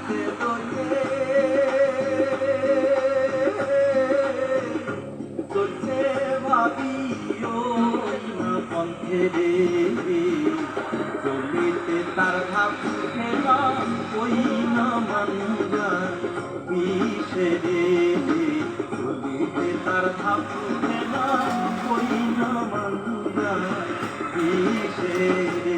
চলিতে চলিতে চলছে ভাবি ওই না পন্থে রে, চলিতে তার ভাব উঠে না ওই না মানবা বিষে রে, চলিতে তার ভাব উঠে না ওই না মানবা বিষে রে।